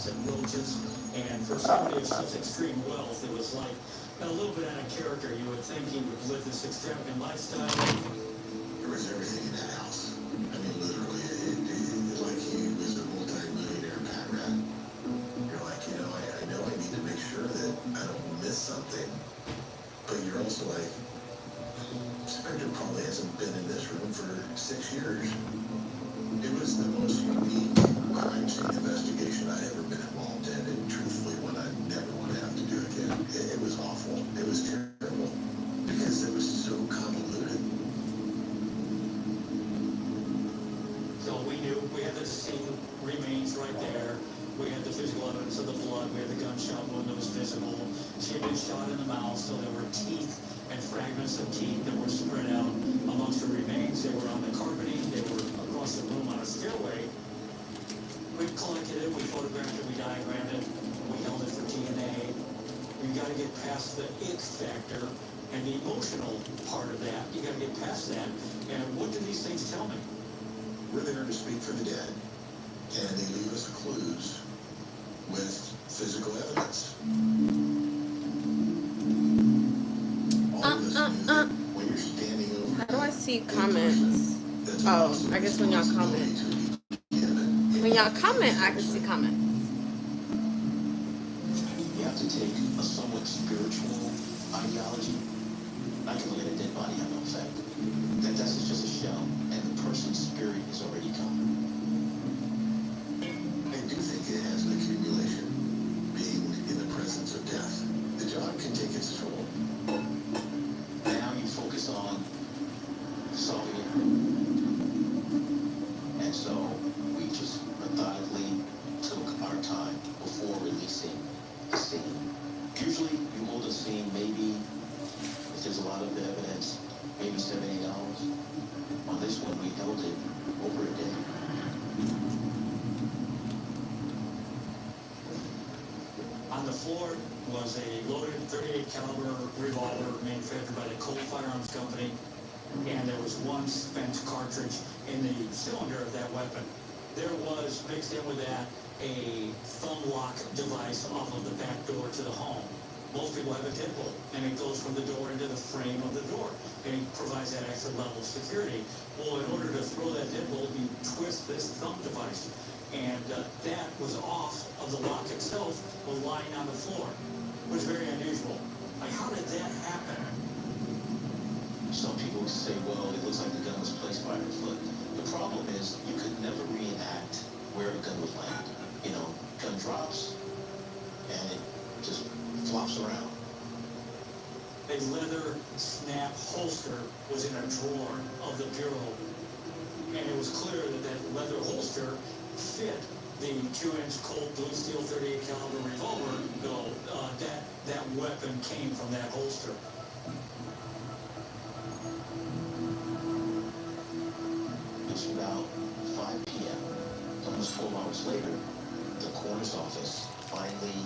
rats and roaches. And for somebody of such extreme wealth, it was like a little bit out of character. You would think he would live this extravagant lifestyle. There was everything in that house. I mean, literally, it like he was a multi-millionaire pat rat. You're like, I know I need to make sure that I don't miss something. But you're also like, Spectre probably hasn't been in this room for 6 years. It was the most unique crime scene investigation I'd ever been involved in, and truthfully, one I never want to have to do again. It was awful. It was terrible because it was so convoluted. So we knew we had the deceased remains right there. We had the physical evidence of the blood. We had the gunshot wound that was visible. She had been shot in the mouth, so there were teeth and fragments of teeth that were spread out amongst the remains. They were on the carpeting. They were across the room on a stairway. We collected it. We photographed it. We diagrammed it. We held it for DNA. You got to get past the ick factor and the emotional part of that. You got to get past that. And what do these things tell me? We're there to speak for the dead, and they leave us clues with physical evidence. When you're standing over, how do I see comments? Oh, I guess when y'all comment. When y'all comment, I can see comments. You have to take a somewhat spiritual ideology. I can look at a dead body, have no effect. That's just a shell, and the person's spirit is already gone. I do think it has an accumulation, being in the presence of death. The job can take its toll. Now you focus on solving it. And so we just methodically took our time before releasing the scene. Usually you hold a scene maybe, if there's a lot of evidence, maybe 7, 8 hours. On this one, we held it over a day. On the floor was a loaded .38 caliber revolver manufactured by the Colt Firearms Company, and there was one spent cartridge in the cylinder of that weapon. There was mixed in with that a thumb lock device off of the back door to the home. Most people have a deadbolt, and it goes from the door into the frame of the door, and it provides that extra level of security. Well, in order to throw that deadbolt, you twist this thumb device, and that was off of the lock itself, was lying on the floor. It was very unusual. Like, how did that happen? Some people say, well, it looks like the gun was placed by her foot. The problem is you could never reenact where a gun was landed. Gun drops, and it just flops around. A leather snap holster was in a drawer of the bureau, and it was clear that that leather holster fit the 2-inch Colt blue steel .38 caliber revolver. No, that weapon came from that holster. It's about 5 p.m. Almost 12 hours later, the coroner's office finally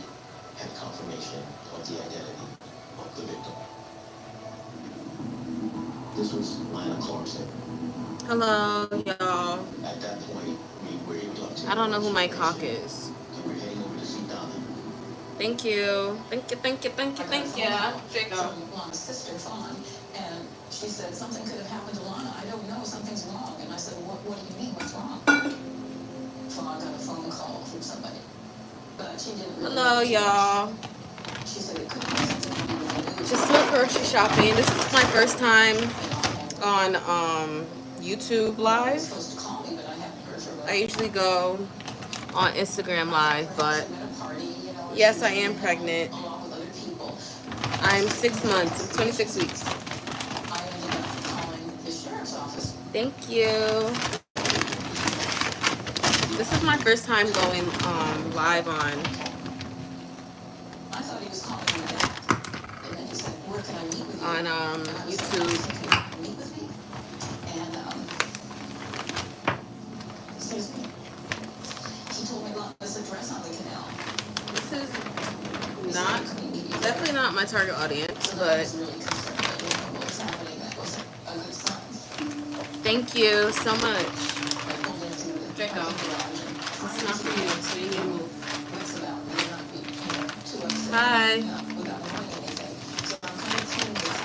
had confirmation of the identity of the victim. This was Lana Clarkson. Hello, y'all. At that point, we were able to obtain... I don't know who my cock is. We were heading over to see Donna. Thank you. Thank you. Draco. Lana's sister, Fawn, and she said something could have happened to Lana. I don't know, something's wrong. And I said, what do you mean, what's wrong? Fawn got a phone call from somebody, but she didn't really Hello, y'all. She said it could have been something to do with Just went grocery shopping. This is my first time on YouTube Live. supposed to call me, but I haven't heard from her. I usually go on Instagram Live, but At a party, yes, I am pregnant. along with other people. I'm 6 months. I'm 26 weeks. I ended up calling the sheriff's office. Thank you. This is my first time going live on. I thought he was calling me back. And then he said, where can I meet with you? On And I was like, YouTube. "Can you meet with me?" And, excuse me. He told me about this address on the canal. This is He said not he couldn't meet you definitely there. not my target audience, So I but was really concerned. I didn't know what was happening. That wasn't a good sign. thank you so much. I pulled into the Draco. parking garage and It's not for you, so you need to move. with Bye. Without knowing anything. So I'm kind of cleaning it up.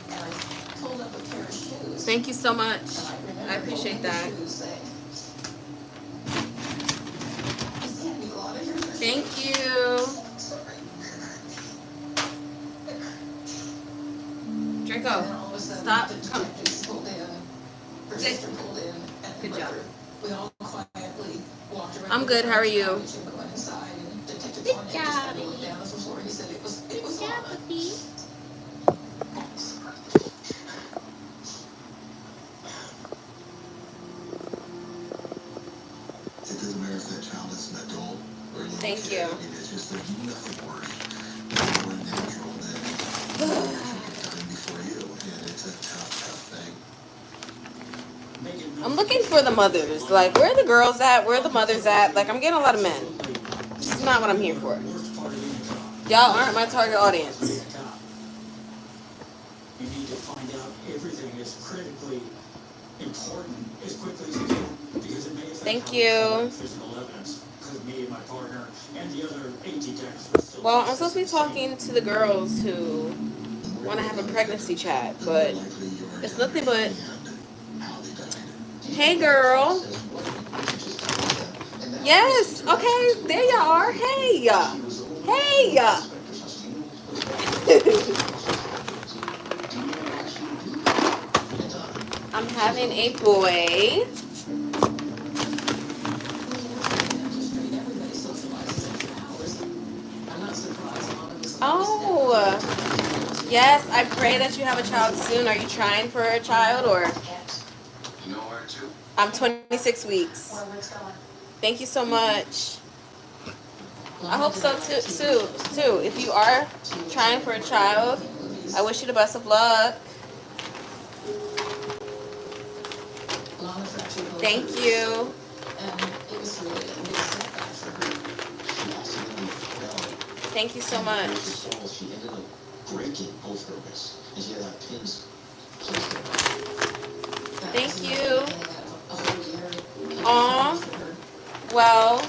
And I pulled up a pair of shoes. Thank you so much. And I remember I appreciate holding the that. shoes saying, "Is that you, Lana? Here's your Thank shoes." you. Sorry. Draco, And then all of a sudden, stop. the Come. detectives pulled in. Her sister pulled in. And Good job. we all quietly walked around. I'm good. How are you? And we went inside, and Detective Good Tonya job. just had to look down at the floor. He said it was Lana. puppy. It doesn't matter if that child is an adult or a little Thank kid. you. I mean, it's just there's nothing worse, nothing more natural than time before you, and it's a tough thing. I'm looking for the mothers. Like, where are the girls at? Where are the mothers at? Like, I'm getting a lot of men. This is not what I'm here for. Y'all aren't my target audience. You need to find out everything is critically important as quickly as you can, because it may affect Thank how you. we physical evidence. Because me and my partner and the other 8 detectives will still Well, I'm supposed to be talking to the girls who want to have a pregnancy chat, but it's nothing but, hey girl. Yes, okay, there y'all are. Hey, hey. I'm having a boy. Oh, yes, I pray that you have a child soon. Are you trying for a child or? You know where to? I'm 26 weeks. Thank you so much. I hope so too. If you are trying for a child, I wish you the best of luck. Thank you. And it was really a big setback for her. She accidentally fell. Thank you so And much. with the fall, she ended up breaking both her wrists, and she had to have pins placed in her. Thank you. Aw. Well,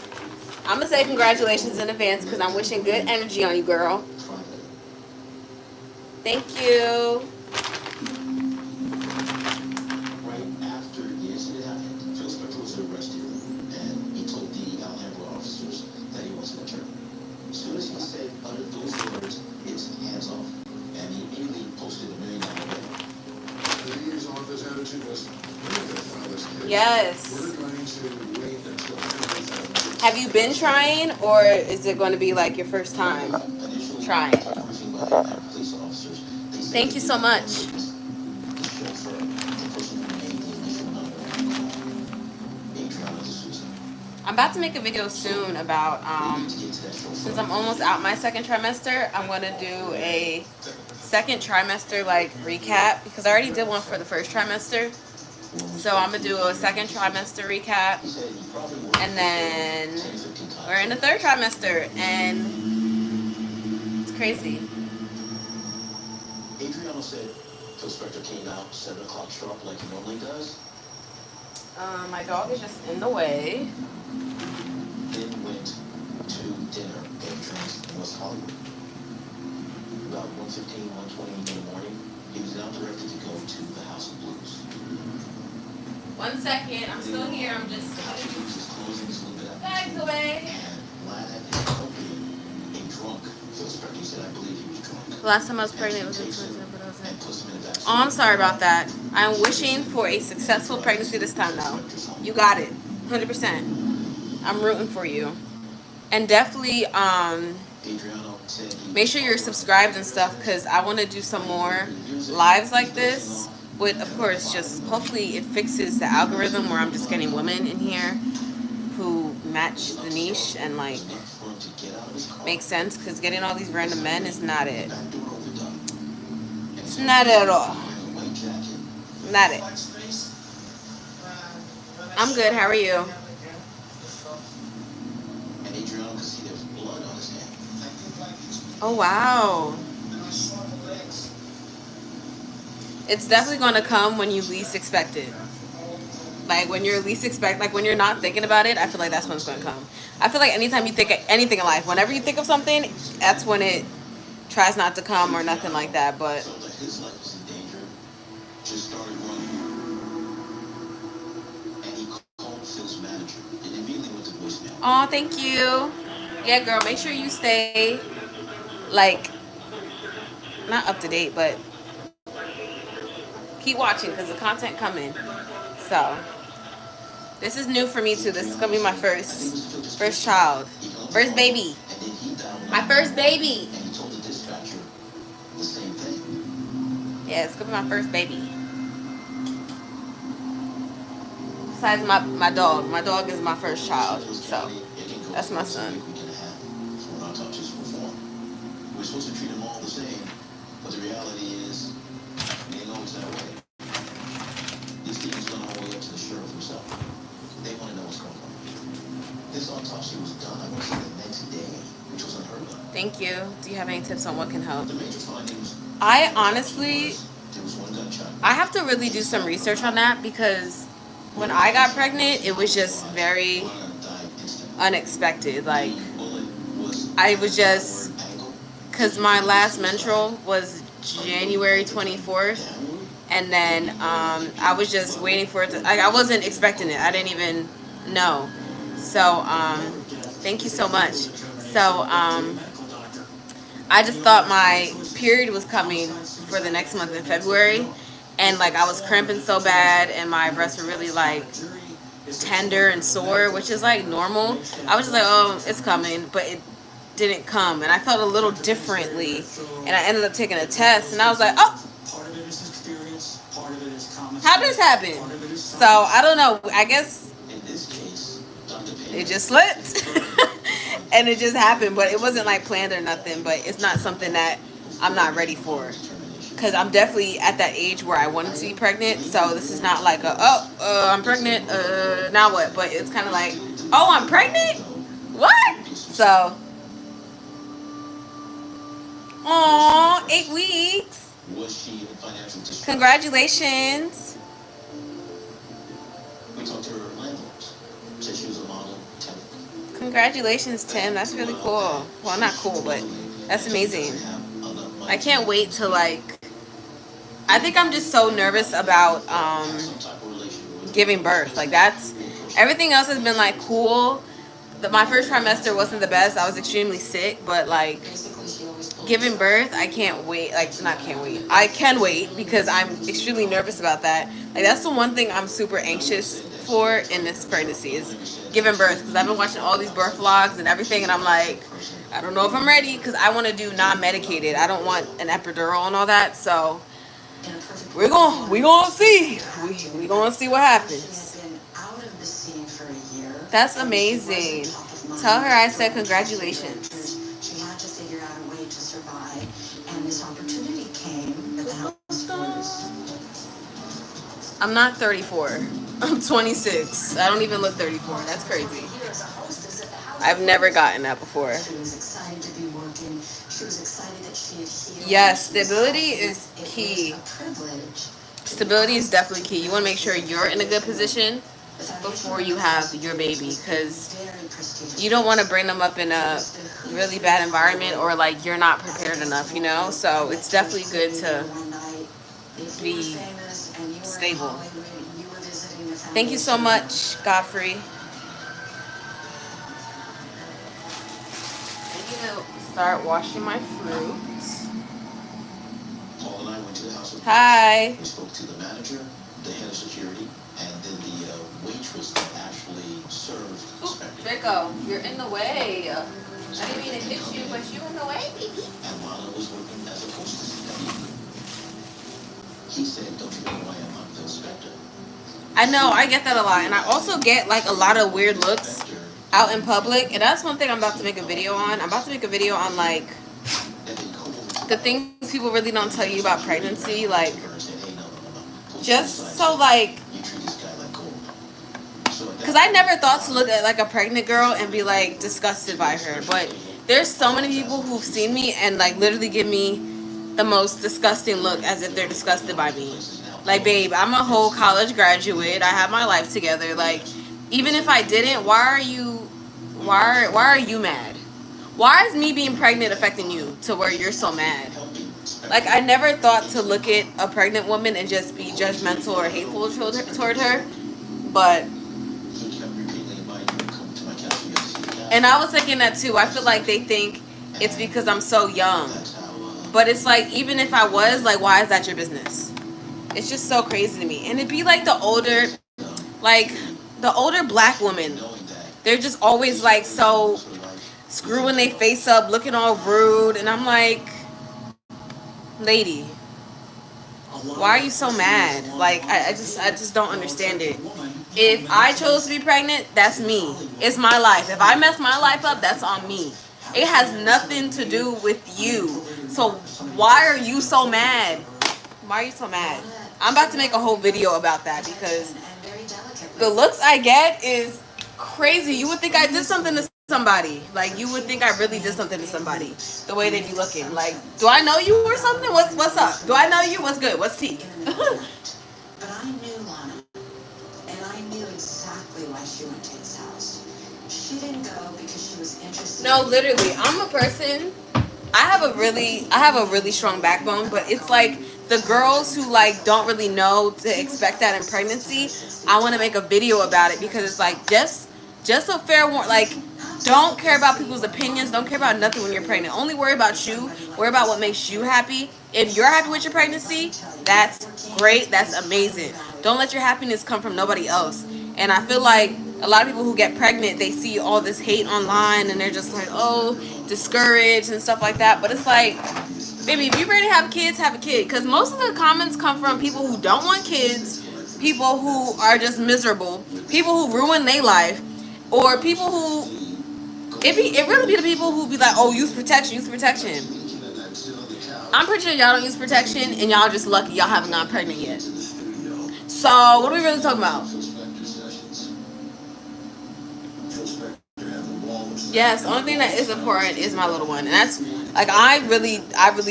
I'm going to say congratulations in advance because I'm wishing good energy on you, girl. Thank you. Right after the incident happened, Phil Spector was arrested, and he told the Alhambra officers that he was an attorney. As soon as he said, uttered those words, it's hands off, and he immediately posted $1 million bill. The DA's office attitude was, we're going to file this case. Yes. We're going to wait until everything. Have you been trying or is it going to be like your first time Initial trying? briefing by the Alhambra police officers, they said Thank you so much. the chauffeur, the person who made the initial number, Adriana D'Souza. I'm about to make a video soon about, since I'm almost out my second trimester, I'm going to do a second trimester like recap because I already did one for the first trimester. So I'm going to do a second trimester recap and then we're in the third trimester and it's crazy. Adriana said Phil Spector came out 7 o'clock sharp like he normally does, My dog is just in the way. then went to dinner and drinks in West Hollywood. About 1:15, 1:20 in the morning, he was now directed to go to the House of Blues. 1 second, I'm still here. I'm just The House of Blues is closing this little bit after bags away. and Vlad had his company a drunk. Phil Spector said, I believe he was drunk. Last time I was pregnant was in 2017, but I was And puts him in the back. Oh, I'm sorry about that. I'm wishing for a successful pregnancy this time, though. You got it. 100%. I'm rooting for you. And definitely, Adriana said he make sure you're subscribed and stuff, because I want to do some more lives like this. With, of course, just hopefully it fixes the algorithm where I'm just getting women in here who match the niche and, like, for him to get out of his car. make sense, because getting all these random men is not it. Back door opened up. It's not it at all. Wearing a white jacket. Not it. I'm good. How are you? And Adriana could see there was blood on his hand. Oh, wow. It's definitely going to come when you least expect it. Like when you're least expect, like when you're not thinking about it, I feel like that's when it's going to come. I feel like anytime you think of anything in life, whenever you think of something, that's when it tries not to come or nothing like that. But Felt like his life was in danger, just started running, and he called Phil's manager and immediately went to voicemail. oh, thank you. Yeah, girl, make sure you stay like not up to date, but keep watching because the content coming. So this is new for me too. This is gonna be my first child, first baby, And then he dialed my first baby. and he told the dispatcher the same thing. Yeah, it's gonna be my first baby. Besides my dog. My dog is my first child. So that's my son. Week and a half for an autopsy performed. We're supposed to treat them all the same, but the reality is, it ain't always that way. These things went all the way up to the sheriff himself. They want to know what's going on. This autopsy was done, I want to say, the next day, which was unheard of. Thank you. Do you have any tips on what can help? The major findings. I honestly, There was one gunshot. I have to really do some research on that because when I got pregnant, it was just very unexpected. Like, I was just, because my last menstrual was January 24th, and then I was just waiting for it to, like, I wasn't expecting it. I didn't even know. So, thank you so much. So, I just thought my period was coming for the next month in February, and like I was cramping so bad and my breasts were really like tender and sore, which is like normal. I was just like, oh, it's coming, but it didn't come, and I felt a little differently, and I ended up taking a test, and I was like, oh, how did this happen? So I don't know, I guess it just slipped and it just happened, but it wasn't like planned or nothing. But it's not something that I'm not ready for, because I'm definitely at that age where I wanted to be pregnant. So this is not like I'm pregnant, now what? But it's kind of like, oh, I'm pregnant, what? So aw, 8 weeks. Was she in financial distress? Congratulations. We talked to her landlords. Said she was a model tenant. Congratulations, Tim. That's really cool. Well, not cool, but that's amazing. I can't wait to like, I think I'm just so nervous about giving birth. Like, that's, everything else has been like cool. My first trimester wasn't the best. I was extremely sick, but like giving birth, I can't wait. Like, not can't wait. I can wait because I'm extremely nervous about that. Like, that's the one thing I'm super anxious for in this pregnancy is giving birth, because I've been watching all these birth vlogs and everything, and I'm like, I don't know if I'm ready, because I want to do non-medicated. I don't want an epidural and all that. So we're gonna see. We gonna see what happens. That's amazing. Tell her I said congratulations. She had to figure out a way to survive, and this opportunity came at the house was. I'm not 34. I'm 26. I don't even look 34. That's crazy. I've never gotten that before. She was excited to be working. She was excited that she had healed. Yes, stability is key. It was a privilege. Stability is definitely key. You want to make sure you're in a good position before you have your baby, because you don't want to bring them up in a really bad environment, or like you're not prepared enough, you know? So it's definitely good to be stable. Thank you so much, Godfrey. I'm gonna start washing my fruits. Paul and I went to the house. Hi. We spoke to the manager, the head of security, and then the waitress that actually served the spectacle. Draco, you're in the way. I didn't mean to hit you, but you're in the way, baby. And Lana was working as a hostess that evening. He said, don't you know who I am? I'm Phil Spector. I know, I get that a lot. And I also get like a lot of weird looks out in public. And that's one thing I'm about to make a video on. I'm about to make a video on like the things people really don't tell you about pregnancy. Like, just so like, because I never thought to look at like a pregnant girl and be like disgusted by her. But there's so many people who've seen me and like literally give me the most disgusting look as if they're disgusted by me. Like, babe, I'm a whole college graduate. I have my life together. Like, even if I didn't, why are you mad? Why is me being pregnant affecting you to where you're so mad? Like, I never thought to look at a pregnant woman and just be judgmental or hateful toward her. But, and I was thinking that too. I feel like they think it's because I'm so young. But it's like, even if I was, like, why is that your business? It's just so crazy to me. And it'd be like the older black women. They're just always like so screwing their face up, looking all rude. And I'm like, lady, why are you so mad? Like, I just don't understand it. If I chose to be pregnant, that's me. It's my life. If I mess my life up, that's on me. It has nothing to do with you. So why are you so mad? Why are you so mad? I'm about to make a whole video about that because the looks I get is crazy. You would think I did something to somebody. Like, you would think I really did something to somebody. The way they be looking. Like, do I know you or something? What's up? Do I know you? What's good? What's tea? But I knew Lana, and I knew exactly why she went to his house. She didn't go because she was interested. No, literally, I'm a person. I have a really strong backbone, but it's like the girls who like don't really know to expect that in pregnancy. I want to make a video about it because it's like just a fair warning. Like, don't care about people's opinions. Don't care about nothing when you're pregnant. Only worry about you. Worry about what makes you happy. If you're happy with your pregnancy, that's great. That's amazing. Don't let your happiness come from nobody else. And I feel like a lot of people who get pregnant, they see all this hate online and they're just like, oh, discouraged and stuff like that. But it's like, baby, if you're ready to have kids, have a kid. Because most of the comments come from people who don't want kids, people who are just miserable, people who ruin their life, or people who, it really be the people who be like, oh, use protection. I'm pretty sure y'all don't use protection and y'all just lucky y'all haven't gotten pregnant yet. So what are we really talking about? Yes, the only thing that is important is my little one. And that's, like, I really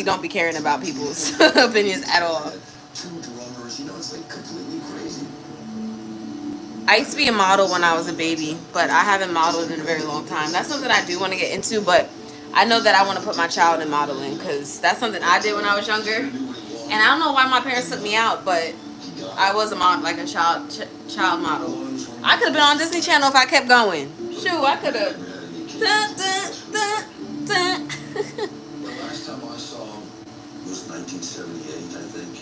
don't be caring about people's opinions at all. I used to be a model when I was a baby, but I haven't modeled in a very long time. That's something I do want to get into, but I know that I want to put my child in modeling because that's something I did when I was younger. And I don't know why my parents took me out, but I was a model, like a child model. I could have been on Disney Channel if I kept going. Shoot, I could have. The last time I saw him was 1978, I think.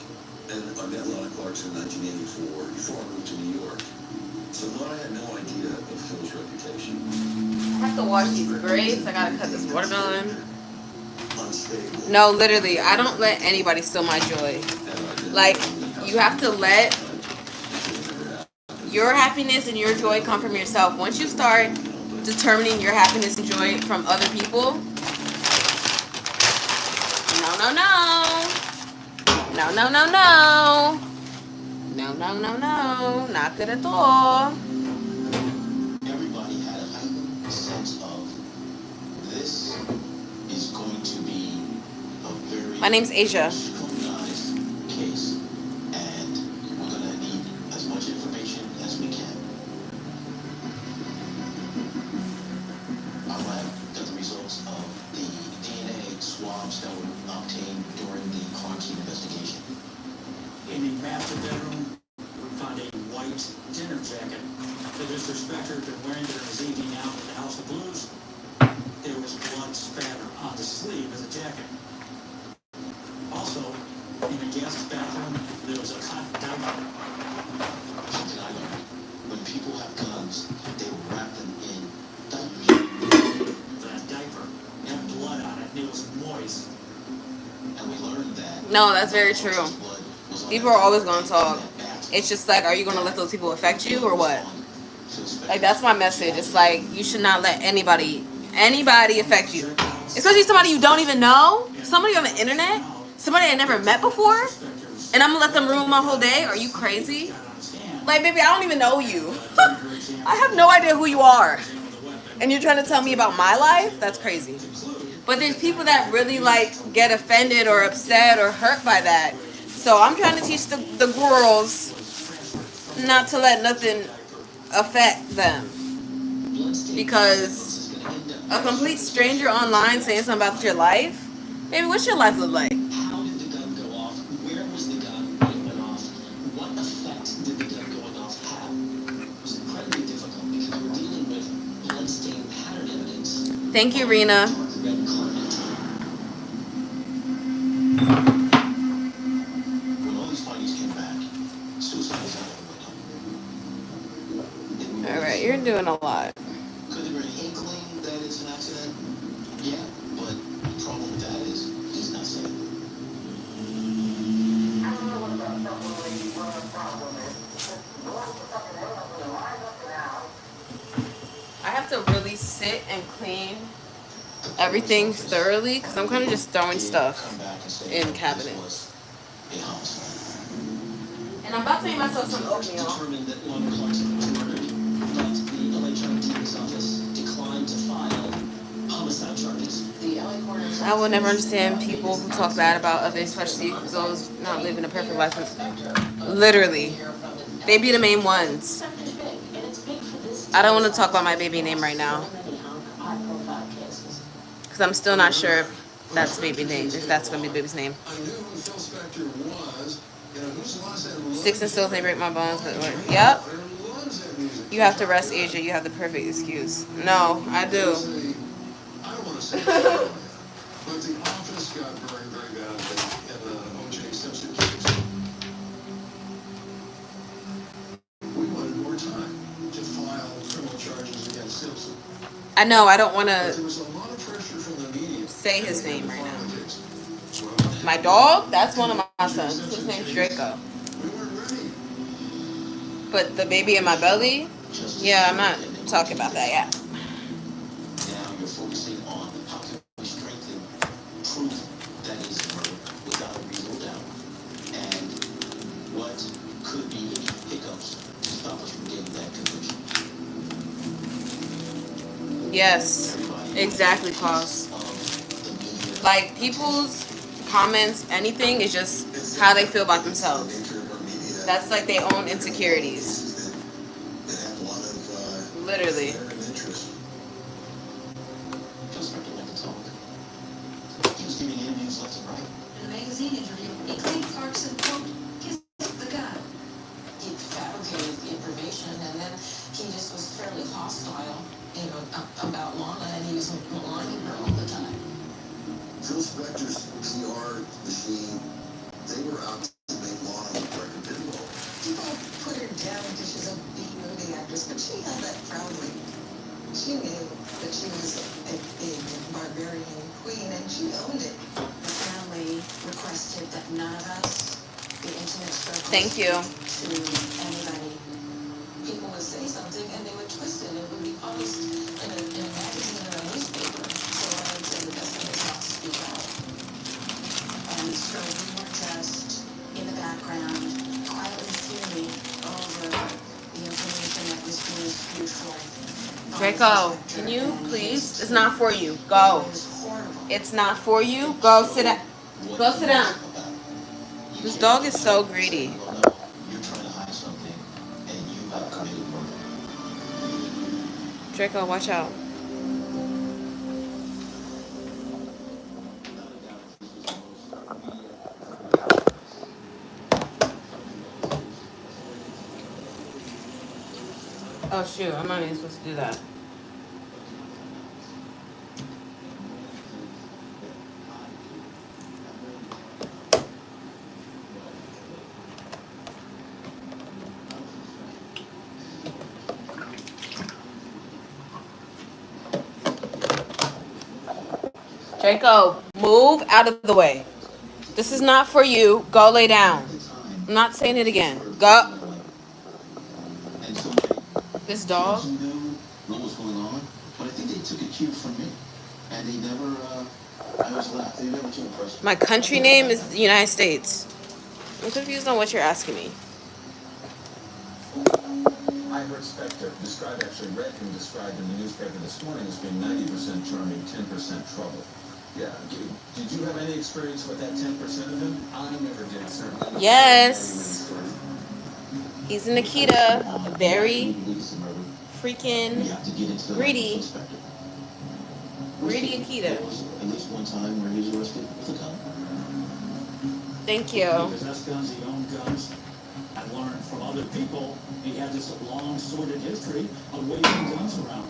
And I met Lana Clarkson in 1984 before I moved to New York. So Lana had no idea of Phil's reputation. I have to wash these grapes. I gotta cut this watermelon. Unstable. No, literally, I don't let anybody steal my joy. Like, you have to let your happiness and your joy come from yourself. Once you start determining your happiness and joy from other people, no, not good at all. Everybody had a heightened sense of this is going to be a very My name's Asia. scrutinized case, and we're going to need as much information as we can. Our lab got the results of the DNA swabs that were obtained during the Clarkson investigation. In the master bedroom, we found a white dinner jacket. The disrespecter had been wearing during his evening out at the House of Blues. There was blood spatter on the sleeve of the jacket. Also, in the guest bathroom, there was a cotton diaper. Something I learned, when people have guns, they wrap them in diapers. That diaper had blood on it, and it was moist. And we learned that No, that's very true. blood was on People are always going to talk. It's just like, are you going to let those people affect you or what? Like, that's my message. It's like, you should not let anybody affect you. Especially somebody you don't even know. Somebody on the internet. Somebody I never met before. And I'm going to let them ruin my whole day? Are you crazy? Like, baby, I don't even know you. I have no idea who you are. And you're trying to tell me about my life? That's crazy. But there's people that really, like, get offended or upset or hurt by that. So I'm trying to teach the girls not to let nothing affect them. Because a complete stranger online saying something about your life, baby, what's your life look like? How did the gun go off? Where was the gun when it went off? What effect did the gun going off have? It was incredibly difficult because we're dealing with bloodstained pattern evidence. Thank you, Rena. Dark red carpet. When all these findings came back, suicide was out of the window. All right, you're doing a lot. Could there be an inkling that it's an accident? Yeah, but the problem with that is he's not saying it. I have to really sit and clean everything thoroughly because I'm kind of just throwing stuff in cabinets. And I'm about to make myself some oatmeal. Determined that Lon Clarkson was murdered, but the LA County Attorney's Office declined to file homicide charges. The LA Coroner's I will never understand people who talk bad about others, especially those not living a perfect life. Literally. They be the main ones. I don't want to talk about my baby name right now. Because I'm still not sure if that's baby name, if that's going to be baby's name. Sticks and stones may break my bones, but yep. You have to rest, Asia. You have the perfect excuse. No, I do. But the office got burned very badly in the O.J. Simpson case. We wanted more time to file criminal charges against Simpson. I know, I don't want There to was a lot of pressure from the media. say his name right now. Well, My dog, that's one of my sons. His name's Draco. we weren't ready. But the baby in my belly, yeah, I'm not talking about that yet. Now you're focusing on how can we strengthen proof that is murder without a reasonable doubt, and what could be any hiccups to stop us from getting that conviction. Yes, exactly, Klaus. Like, people's comments, anything, is just how they feel about themselves. Nature of our media. That's like their own insecurities. That have a lot of Literally. foreign interest. Just started to talk. He was giving interviews left and right. In a magazine interview, he claimed Clarkson, quote, kissed the gun. He fabricated the information, and then he just was fairly hostile, about Lana, and he was maligning her all the time. Phil Spector's PR machine, they were out to make Lana look like a pinball. People put her down because she's a B-movie actress, but she held that proudly. She knew that she was a big barbarian queen, and she owned it. The family requested that none of us be intimate circles. Thank you. To anybody. People would say something, and they would twist it, and it would be published in a magazine or a newspaper. So I would say the best thing is not to speak out. And so we were just in the background, quietly fuming over the information that was being spewed forth. Draco, can you please? It's not for you. Go. It was horrible. It's not for you. Go sit down. Go sit down. This dog is so greedy. You're trying to hide something, and you have committed murder. Draco, watch out. Oh shoot, I'm not even supposed to do that. Draco, move out of the way. This is not for you. Go lay down. I'm not saying it again. Go. This dog. Knew what was going on, but I think they took a cue from me, and they never. I always laugh. They never took a person. My country name is the United States. I'm confused on what you're asking me. I heard Spector read him described in the newspaper this morning as being 90% charming, 10% trouble. Yeah. Did you have any experience with that 10% of him? I never did, sir. Yes. He's a Nikita. Very freaking greedy. Greedy Akita. There was at least one time where he was arrested with a gun. Thank He you. possessed guns, he owned guns. I learned from other people, he had this long, sordid history of waving guns around.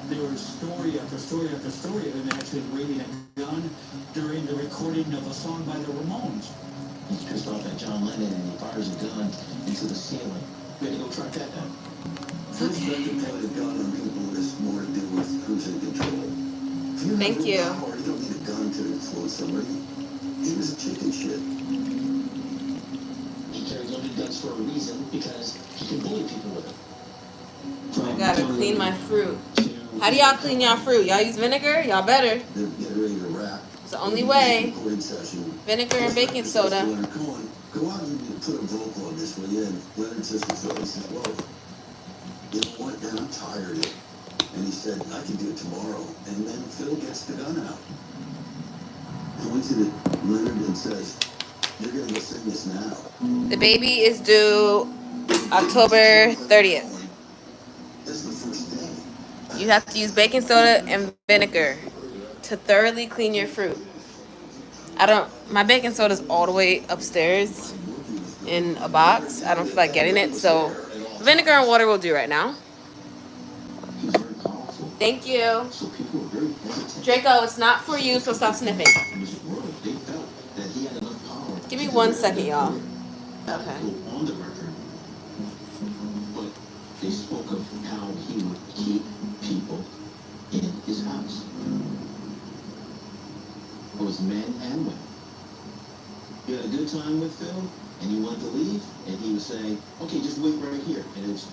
There was story after story after story of him actually waving a gun during the recording of a song by the Ramones. He's pissed off at John Lennon and he fires a gun into the ceiling. We had to go track that down. First, I can point a gun on people is more to do with who's in control. If you Thank have you. Power, you don't need a gun to influence somebody. He was a chicken shit. He carried loaded guns for a reason because he can bully people with them. I gotta clean my fruit. How do y'all clean y'all fruit? Y'all use vinegar? Y'all better. They're getting ready to rap. It's the only way. Recording session. Vinegar and baking soda. Leonard Cohen, go out and put a vocal on this, will you? And Leonard says to Phil, he says, well, you know what, man, I'm tired of it. And he said, I can do it tomorrow. And then Phil gets the gun out. Points it at Leonard and says, you're going to go sing this now. The baby is due October 30th. This is the first day. You have to use baking soda and vinegar to thoroughly clean your fruit. My baking soda is all the way upstairs in a box. I don't feel like getting it, so vinegar and water will do right now. He's very powerful. Thank you. So people were very hesitant. Draco, it's not for you, so stop sniffing. In this world, they felt that he had enough power. Give me 1 second, y'all. Okay. Go on the record, but they spoke of how he would keep people in his house. It was men and women. You had a good time with Phil, and you wanted to leave, and he would say, okay, just wait right here. And it was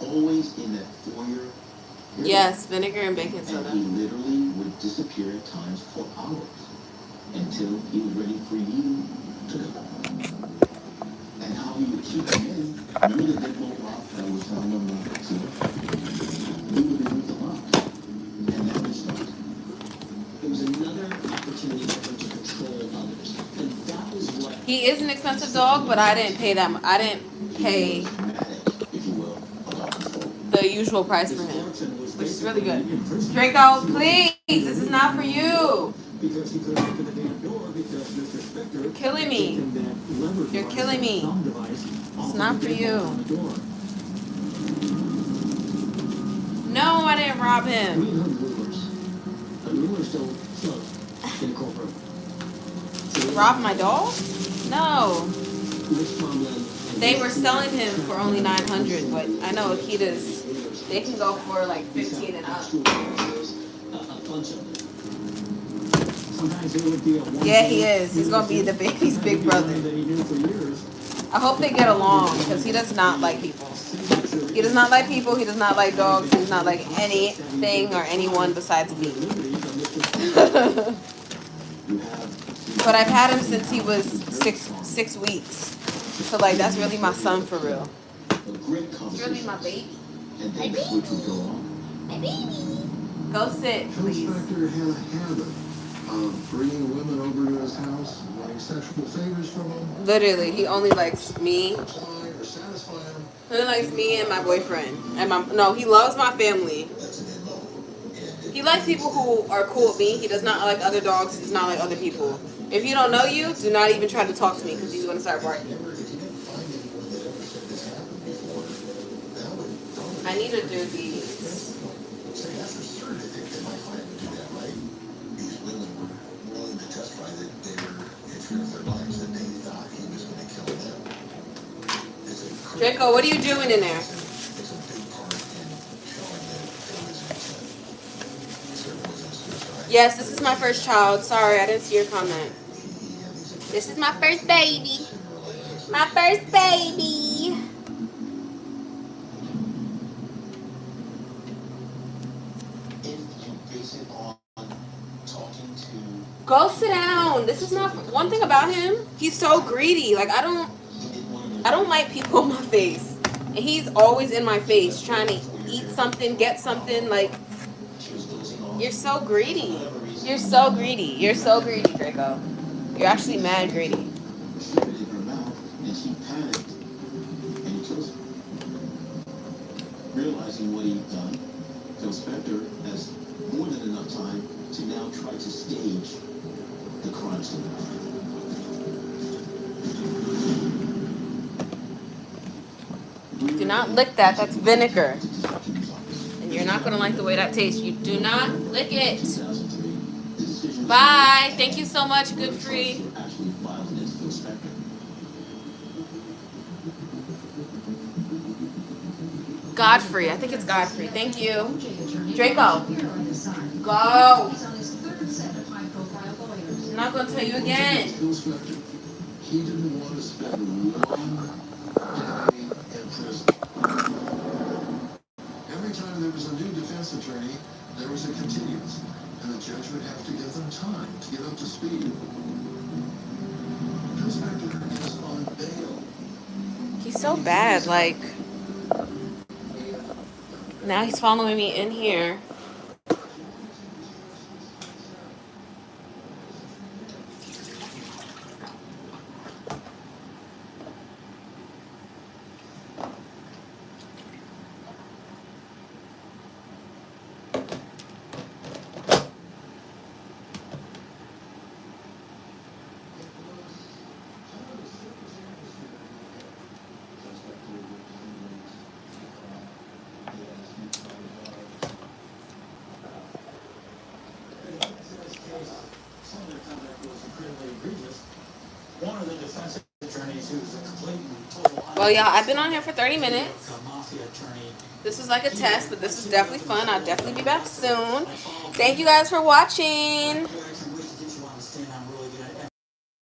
always in that foyer. Yes, vinegar and baking And soda. he literally would disappear at times for hours until he was ready for you to go. And how he would keep him in. Remember the big old rock that was found on the floor? He would remove the rock. And that would start. It was another opportunity for him to control others. And that was what He is an expensive dog, but I didn't pay that. I didn't pay dramatic, if you will, about control. the usual price for him, which is really good. Draco, please, this is not for you. Because he couldn't open the damn door because Mr. Spector You're killing me. taken that lever You're device, killing me. that thumb device, off It's of not the for deadbolt you. on the door. No, I didn't rob We him. heard rumors. But rumors don't float in a courtroom. So Rob my dog? No. Rich Tomlin and They were selling him for only $900, but I know Akitas, they can go for like 15 and up. a bunch of them. Sometimes it would be a one Yeah, he is. He's gonna be the baby's big brother. that he knew for years. I hope they get along because he does not like people. He does not like people. He does not like dogs. He does not like anything or anyone besides me. But I've had him since he was six weeks. So like that's really my son for real. It's really my baby. And then the switch would go on. My baby. Go sit, Phil please. Spector had a habit of bringing women over to his house, wanting sexual favors from them, Literally, he only likes me. supplying or satisfying them. He only likes me and my boyfriend. And he loves my family. That's an MO. And He likes people who are cool with me. He does not like other dogs. He does not like other people. If you don't know you, do not even try to talk to me because he's going to start barking. remember, if you didn't find anyone that ever said this happened before, that would probably... I need to do these. So that's absurd to think that my client would do that, right? These women were willing to testify that they were in fear of their lives, that they thought he was going to kill them. It's a Draco, what are you doing in there? It's a big part in showing that Phil is innocent. He certainly wasn't suicide. Yes, this is my first child. Sorry, I didn't see your comment. He had these This is my first baby. relationships. My first baby. If you base it on talking to, Go sit down. This is not one thing about him. He's so greedy. Like he didn't want to I don't like people in my face. And he's always in my face trying to eat something, get something. Like she was losing all You're so greedy. You're so greedy. You're so greedy, Draco. You're actually mad greedy. Shoved it in her mouth, and she panicked, and he kills her. Realizing what he'd done, Phil Spector has more than enough time to now try to stage the crime scene. Do not lick that. That's vinegar. And you're not going to like the way that tastes. You do not lick it. Bye. Thank you so much, Good Free. Godfrey. I think it's Godfrey. Thank you. Draco. Go. I'm not going to tell you again. He didn't want to spend one day in prison. Every time there was a new defense attorney, there was a continuance, and the judge would have to give them time to get up to speed. Phil Spector is on bail. He's so bad. Like, now he's following me in here. One of the defense attorneys who's a complete and total Well, y'all, I've been on here for 30 minutes. mafia attorney. This was like a test, but this is definitely fun. I'll definitely be back soon. Thank you guys for watching.